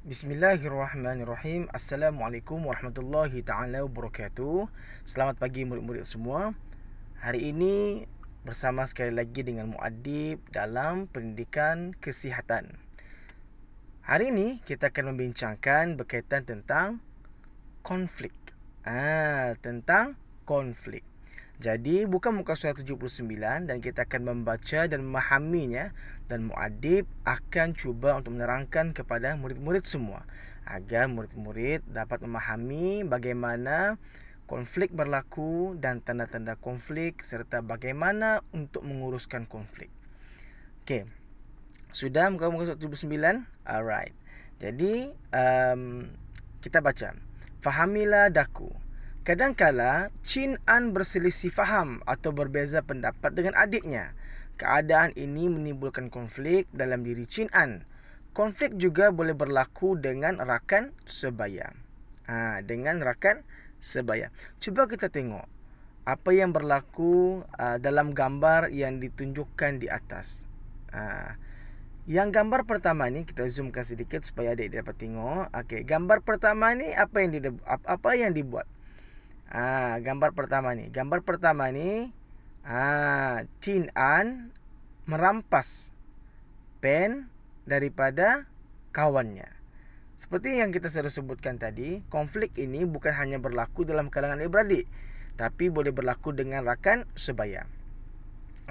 Bismillahirrahmanirrahim. Assalamualaikum warahmatullahi ta'ala wabarakatuh. Selamat pagi murid-murid semua. Hari ini bersama sekali lagi dengan Muadib dalam pendidikan kesihatan. Hari ini kita akan membincangkan berkaitan tentang konflik. Tentang konflik. Jadi buka muka surat 79 dan kita akan membaca dan memahaminya, dan Muadib akan cuba untuk menerangkan kepada murid-murid semua agar murid-murid dapat memahami bagaimana konflik berlaku dan tanda-tanda konflik serta bagaimana untuk menguruskan konflik. Okey. Sudah muka surat 79? Alright. Jadi kita baca. Fahamilah daku. Kadangkala Chin An berselisih faham atau berbeza pendapat dengan adiknya. Keadaan ini menimbulkan konflik dalam diri Chin An. Konflik juga boleh berlaku dengan rakan sebaya. Dengan rakan sebaya. Cuba kita tengok apa yang berlaku dalam gambar yang ditunjukkan di atas. Yang gambar pertama ni kita zoomkan sedikit supaya adik dapat tengok. Okey, gambar pertama ni apa yang dibuat? Gambar pertama ni Chin An merampas pen daripada kawannya. Seperti yang kita sudah sebutkan tadi, konflik ini bukan hanya berlaku dalam kalangan adik-beradik, tapi boleh berlaku dengan rakan sebaya.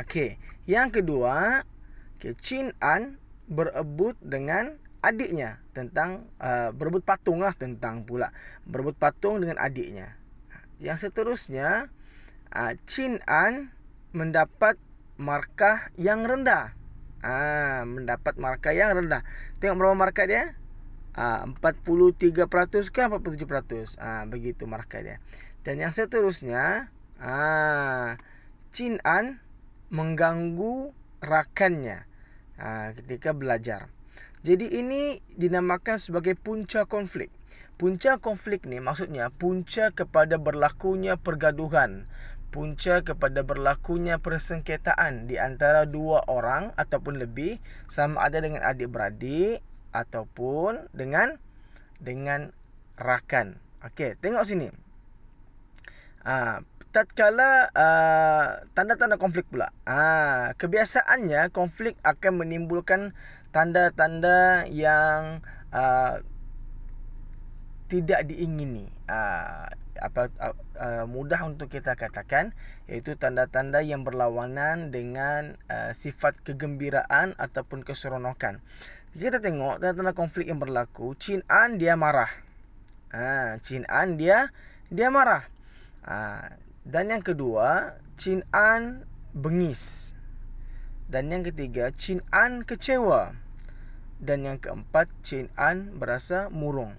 Okey, yang kedua, Chin An berebut dengan adiknya tentang berebut patung dengan adiknya. Yang seterusnya, Chin An mendapat markah yang rendah. Tengok berapa markah dia? 43% ke 47%. Begitu markah dia. Dan yang seterusnya, Chin An mengganggu rakannya ketika belajar. Jadi ini dinamakan sebagai punca konflik. Punca konflik ni maksudnya punca kepada berlakunya pergaduhan, punca kepada berlakunya persengketaan di antara dua orang ataupun lebih, sama ada dengan adik-beradik ataupun dengan rakan. Okey, tengok sini. Tatkala tanda-tanda konflik pula. Kebiasaannya konflik akan menimbulkan tanda-tanda yang tidak diingini. Mudah untuk kita katakan, iaitu tanda-tanda yang berlawanan dengan sifat kegembiraan ataupun keseronokan. Kita tengok tanda-tanda konflik yang berlaku. Chin An dia marah. Chin An dia marah. Dan yang kedua, Chin An bengis. Dan yang ketiga, Chin An kecewa. Dan yang keempat, Chin An berasa murung.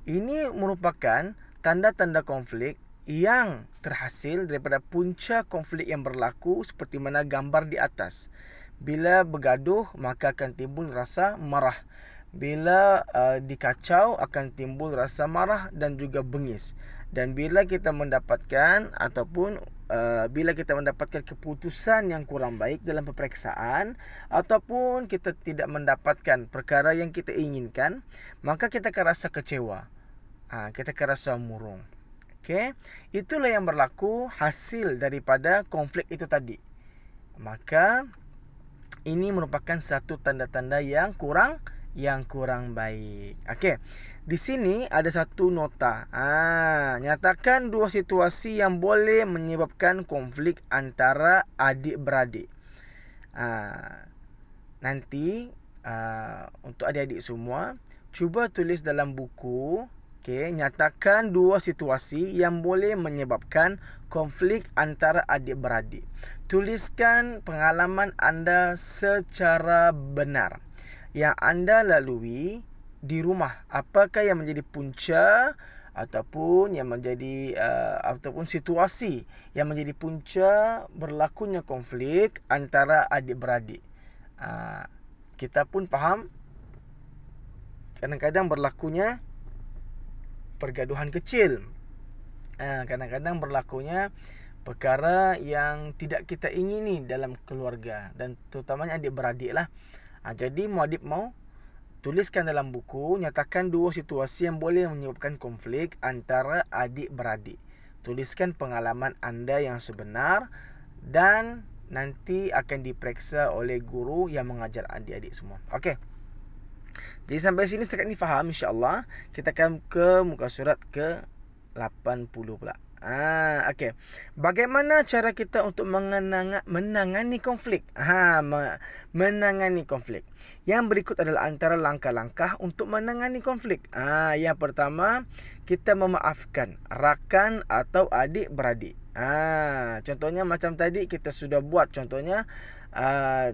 Ini merupakan tanda-tanda konflik yang terhasil daripada punca konflik yang berlaku seperti mana gambar di atas. Bila bergaduh, maka akan timbul rasa marah. Bila dikacau, akan timbul rasa marah dan juga bengis. Dan bila kita mendapatkan keputusan yang kurang baik dalam peperiksaan, ataupun kita tidak mendapatkan perkara yang kita inginkan, maka kita akan rasa kecewa. Kita akan rasa murung. Okey, itulah yang berlaku hasil daripada konflik itu tadi. Maka ini merupakan satu tanda-tanda yang kurang baik. Okey. Di sini ada satu nota. Nyatakan dua situasi yang boleh menyebabkan konflik antara adik-beradik. Nanti untuk adik-adik semua, cuba tulis dalam buku. Okey, nyatakan dua situasi yang boleh menyebabkan konflik antara adik-beradik. Tuliskan pengalaman anda secara benar yang anda lalui di rumah. Apakah yang menjadi punca ataupun situasi yang menjadi punca berlakunya konflik antara adik-beradik. Kita pun faham kadang-kadang berlakunya pergaduhan kecil. Kadang-kadang berlakunya perkara yang tidak kita ingini dalam keluarga, dan terutamanya adik-beradik lah. Jadi Muadib mau Tuliskan dalam buku, nyatakan dua situasi yang boleh menyebabkan konflik antara adik-beradik. Tuliskan pengalaman anda yang sebenar dan nanti akan diperiksa oleh guru yang mengajar adik-adik semua. Okey. Jadi sampai sini setakat ni faham insya-Allah. Kita akan ke muka surat ke 80 pula. Okey. Bagaimana cara kita untuk menangani konflik? Menangani konflik. Yang berikut adalah antara langkah-langkah untuk menangani konflik. Yang pertama, kita memaafkan rakan atau adik-beradik. Contohnya macam tadi kita sudah buat, contohnya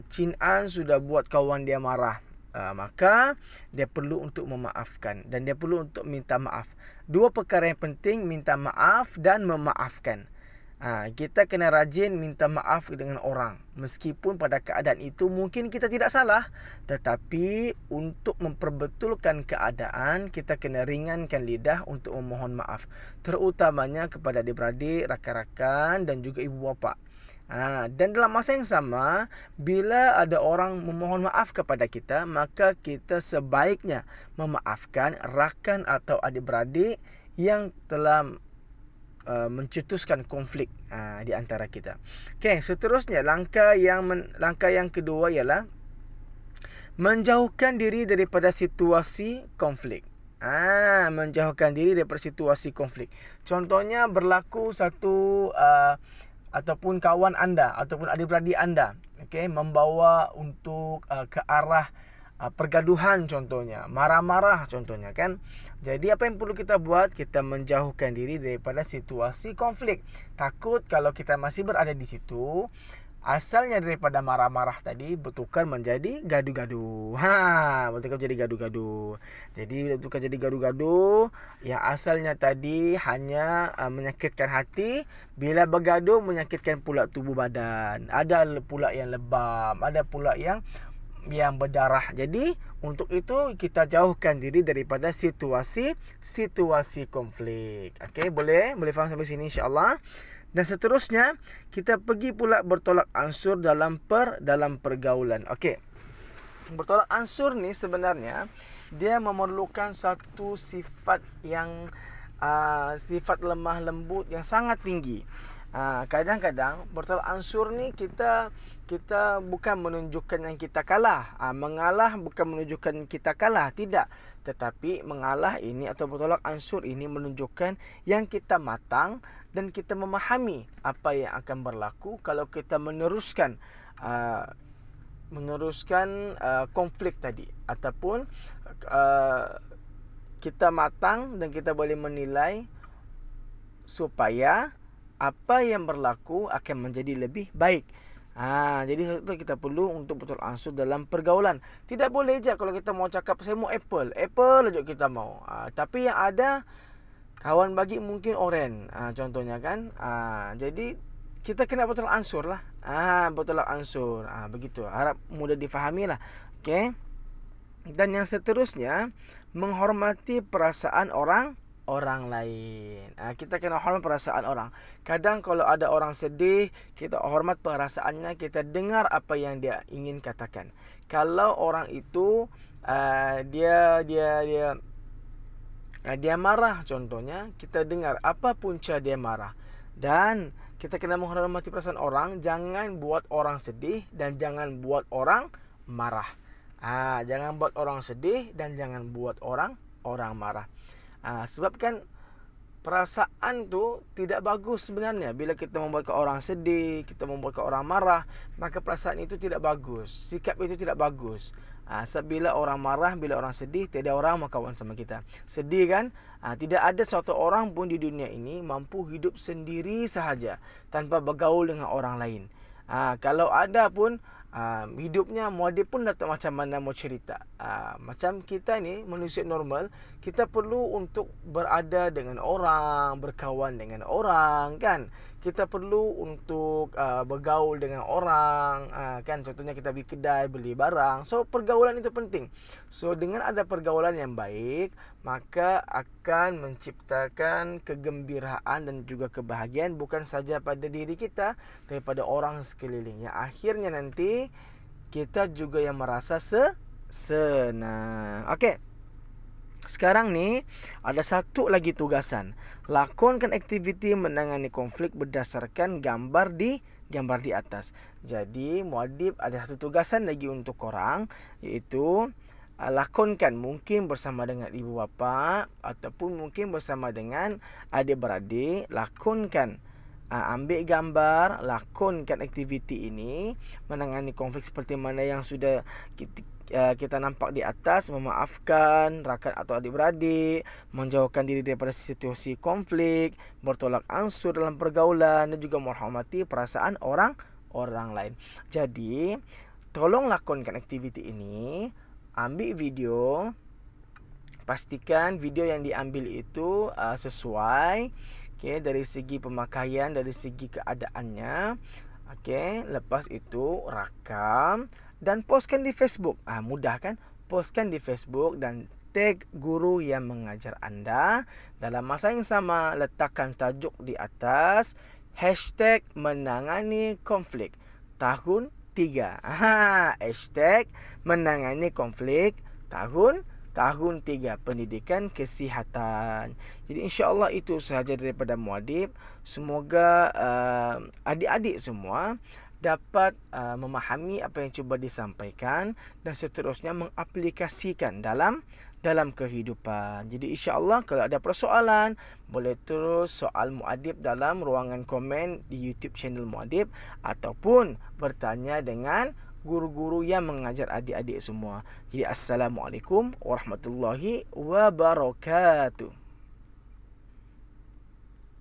Chin An sudah buat kawan dia marah. Maka dia perlu untuk memaafkan dan dia perlu untuk minta maaf. Dua perkara yang penting, minta maaf dan memaafkan. Kita kena rajin minta maaf dengan orang. Meskipun pada keadaan itu mungkin kita tidak salah, tetapi untuk memperbetulkan keadaan, kita kena ringankan lidah untuk memohon maaf. Terutamanya kepada adik-beradik, rakan-rakan dan juga ibu bapa. Dan dalam masa yang sama, bila ada orang memohon maaf kepada kita, maka kita sebaiknya memaafkan rakan atau adik-beradik yang telah mencetuskan konflik di antara kita. Okey, seterusnya langkah yang kedua ialah menjauhkan diri daripada situasi konflik. Menjauhkan diri daripada situasi konflik. Contohnya berlaku satu ataupun kawan anda ataupun adik-beradik anda, membawa untuk ke arah pergaduhan, contohnya marah-marah contohnya kan. Jadi apa yang perlu kita buat? Kita menjauhkan diri daripada situasi konflik. Takut kalau kita masih berada di situ, asalnya daripada marah-marah tadi bertukar menjadi gaduh-gaduh. Bertukar menjadi gaduh-gaduh. Jadi bertukar jadi gaduh-gaduh yang asalnya tadi hanya menyakitkan hati, bila bergaduh menyakitkan pula tubuh badan. Ada pula yang lebam, ada pula yang berdarah. Jadi untuk itu kita jauhkan diri daripada situasi konflik. Okey, boleh faham sampai sini insya-Allah. Dan seterusnya kita pergi pula bertolak ansur dalam pergaulan. Okey. Bertolak ansur ni sebenarnya dia memerlukan satu sifat yang sifat lemah lembut yang sangat tinggi. Kadang-kadang bertolak ansur ni kita bukan menunjukkan yang kita kalah. Mengalah bukan menunjukkan kita kalah, tidak. Tetapi mengalah ini atau bertolak ansur ini menunjukkan yang kita matang dan kita memahami apa yang akan berlaku kalau kita meneruskan konflik tadi, ataupun kita matang dan kita boleh menilai supaya apa yang berlaku akan menjadi lebih baik. Jadi itu kita perlu untuk betul ansur dalam pergaulan. Tidak boleh je kalau kita mau cakap saya mau apple aja kita mau. Tapi yang ada kawan bagi mungkin oren. Contohnya kan. Jadi kita kena betul ansur lah. Betul ansur. Begitu. Harap mudah difahami lah. Okey. Dan yang seterusnya, menghormati perasaan orang lain. Kita kena hormat perasaan orang. Kadang kalau ada orang sedih, kita hormat perasaannya, kita dengar apa yang dia ingin katakan. Kalau orang itu dia marah contohnya, kita dengar apa punca dia marah. Dan kita kena menghormati perasaan orang, jangan buat orang sedih dan jangan buat orang marah. Jangan buat orang sedih dan jangan buat orang marah. Sebab kan perasaan tu tidak bagus sebenarnya. Bila kita membuat orang sedih, kita membuat orang marah, maka perasaan itu tidak bagus. Sikap itu tidak bagus. Sebab bila orang marah, bila orang sedih, tiada orang mau kawan sama kita. Sedih kan? Tidak ada satu orang pun di dunia ini mampu hidup sendiri sahaja tanpa bergaul dengan orang lain. Kalau ada pun hidupnya dia pun tak tahu macam mana mau cerita. Macam kita ni manusia normal, kita perlu untuk berada dengan orang, berkawan dengan orang kan. Kita perlu untuk bergaul dengan orang kan. Contohnya kita pergi kedai beli barang. So pergaulan itu penting. So dengan ada pergaulan yang baik, maka akan menciptakan kegembiraan dan juga kebahagiaan bukan saja pada diri kita, tapi pada orang sekeliling. Yang akhirnya nanti kita juga yang merasa senang. Okey. Sekarang ni ada satu lagi tugasan. Lakonkan aktiviti menangani konflik berdasarkan gambar di atas. Jadi muadib ada satu tugasan lagi untuk korang, iaitu lakonkan mungkin bersama dengan ibu bapa ataupun mungkin bersama dengan adik-beradik. Lakonkan ambil gambar, lakonkan aktiviti ini menangani konflik seperti mana yang sudah kita nampak di atas, memaafkan rakan atau adik-beradik, menjauhkan diri daripada situasi konflik, bertolak ansur dalam pergaulan dan juga menghormati perasaan orang lain. Jadi, tolong lakonkan aktiviti ini, ambil video, pastikan video yang diambil itu sesuai, dari segi pemakaian, dari segi keadaannya. Lepas itu rakam dan postkan di Facebook. Mudah kan? Postkan di Facebook dan tag guru yang mengajar anda. Dalam masa yang sama, letakkan tajuk di atas #menangani konflik tahun 3. #menangani konflik tahun 3 pendidikan kesihatan. Jadi insya-Allah itu sahaja daripada muadib. Semoga adik-adik semua dapat memahami apa yang cuba disampaikan dan seterusnya mengaplikasikan dalam kehidupan. Jadi insya-Allah kalau ada persoalan, boleh terus soal muadib dalam ruangan komen di YouTube channel muadib ataupun bertanya dengan guru-guru yang mengajar adik-adik semua. Jadi assalamualaikum warahmatullahi wabarakatuh.